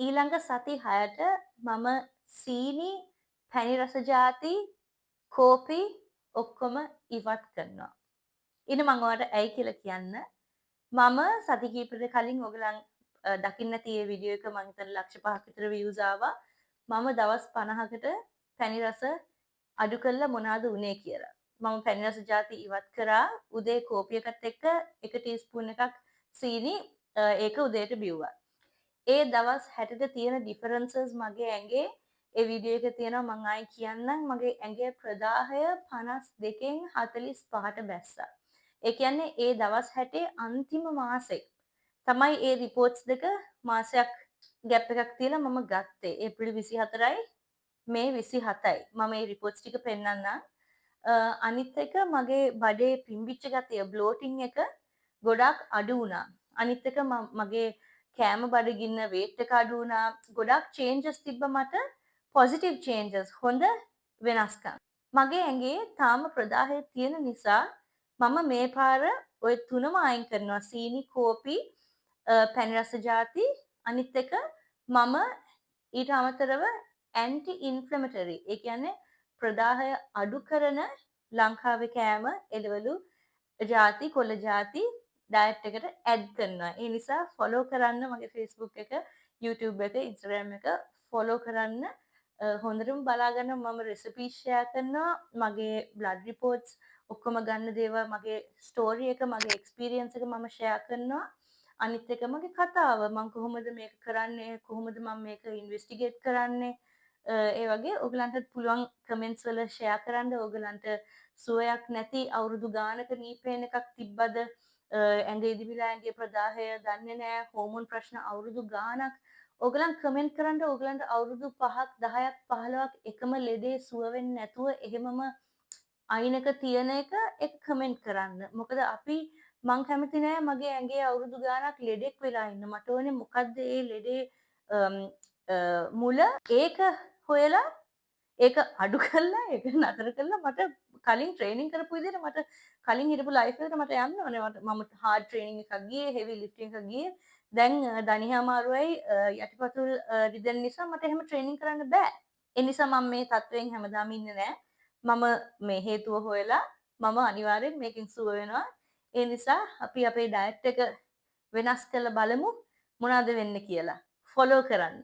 ඊළඟ සති 6ට මම සීනි, පැණි රස ಜಾති, කෝපි ඔක්කොම ඉවත් කරනවා. ඉතින් මම ඔයාලට ඇයි කියලා කියන්න. මම සති කිහිපයකට කලින් ඔයගලන් දකින්න නැති ඒ වීඩියෝ එක මම හිතන්නේ ලක්ෂ 5ක් විතර views ආවා. මම දවස් 50කට පැණි රස අඩු කළා මොනවාද උනේ කියලා. මම පැණි රස ಜಾති ඉවත් කරා. උදේ කෝපි එකත් එක්ක 1 ටීස්පූන් එකක් සීනි ඒක උදේට බිව්වා. ඒ දවස් 60ට තියෙන ඩිෆරන්සස් මගේ ඇඟේ ඒ වීඩියෝ එකේ තියෙනවා මම ආයි කියන්නම් මගේ ඇඟේ ප්‍රදාහය 52න් 45ට බැස්සා. ඒ කියන්නේ ඒ දවස් 60 අන්තිම මාසේ තමයි ඒ රිපෝට්ස් දෙක මාසයක් ගැප් එකක් තියලා මම ගත්තේ. ඒප්‍රිල් 24යි මේ 27යි. මම මේ රිපෝට්ස් ටික පෙන්නන්නම්. අනිත් එක මගේ බඩේ පිම්බිච්ච ගතිය බ්ලෝටින් එක ගොඩාක් අඩු වුණා. අනිත් එක මගේ කෑම බඩගින්න වේට් එක අඩු වුණා. ගොඩාක් චේන්ජස් තිබ්බ මට පොසිටිව් චේන්ජස් හොඳ වෙනස්කම්. මගේ ඇඟේ තාම ප්‍රදාහය තියෙන නිසා මම මේ පාර ওই තුනම අයින් කරනවා. සීනි, කෝපි, පැණි රස ಜಾති අනිත් එක මම ඊට අමතරව ඇන්ටි ඉන්ෆ්ලමේටරි ඒ කියන්නේ ප්‍රදාහය අඩු කරන ලංකාවේ කෑම එළවලු ಜಾති කොළ ಜಾති ඩයට් එකට ඇඩ් කරනවා. ඒ නිසා ෆලෝ කරන්න මගේ Facebook එක, YouTube එක, Instagram එක ෆලෝ කරන්න. හොඳටම බලාගන්න මම රෙසිපීස් ෂෙයා කරනවා. මගේ බ්ලඩ් රිපෝට්ස් ඔක්කොම ගන්න දේවල් මගේ ස්ටෝරි එක, මගේ එක්ස්පීරියන්ස් එක මම ෂෙයා කරනවා. අනිත් එක මගේ කතාව මම කොහොමද මේක කරන්නේ, කොහොමද මම මේක ඉන්වෙස්ටිගේට් කරන්නේ. ඒ වගේ ඔයගලන්ට පුළුවන් කමෙන්ට්ස් වල ෂෙයා කරන්න. ඔයගලන්ට සුවයක් නැති අවුරුදු ගානක නීපේන් එකක් තිබ්බද? ඇඟ ඉදිමිලා ඇඟේ ප්‍රදාහය දන්නේ නැහැ. හෝමෝන් ප්‍රශ්න අවුරුදු ගානක්. ඔයගලන් කමෙන්ට් කරන්න. ඔයගලන්ට අවුරුදු 5ක් 10ක් 15ක් එකම ලෙඩේ සුව වෙන්නේ නැතුව එහෙමම අයිනක තියෙන එක කමෙන්ට් කරන්න. මොකද මං කැමති නෑ මගේ ඇඟේ අවුරුදු ගානක් ලෙඩෙක් වෙලා ඉන්න. මට ඕනේ මොකද්ද ඒ ලෙඩේ මුල ඒක හොයලා ඒක අඩු කරලා ඒක නතර කරලා මට කලින් ට්‍රේනින් කරපු විදිහට මට කලින් හිටපු ලයිෆ් එකට මට යන්න ඕනේ. මම හાર્ඩ් ට්‍රේනින් එකක් ගියේ, හෙවි ලිෆ්ටින් එකක් ගියේ. දැන් දණිහා අමාරුවයි යටිපතුල් රිදෙන නිසා මට එහෙම ට්‍රේනින් කරන්න බෑ. ඒ නිසා මම මේ තත්වයෙන් හැමදාම ඉන්නේ නෑ. මම මේ හේතුව හොයලා මම අනිවාර්යෙන් මේකෙන් සුව වෙනවා. ඒ නිසා අපි අපේ ඩයට් එක වෙනස් කරලා බලමු මොනවද වෙන්නේ කියලා. ෆලෝ කරන්න.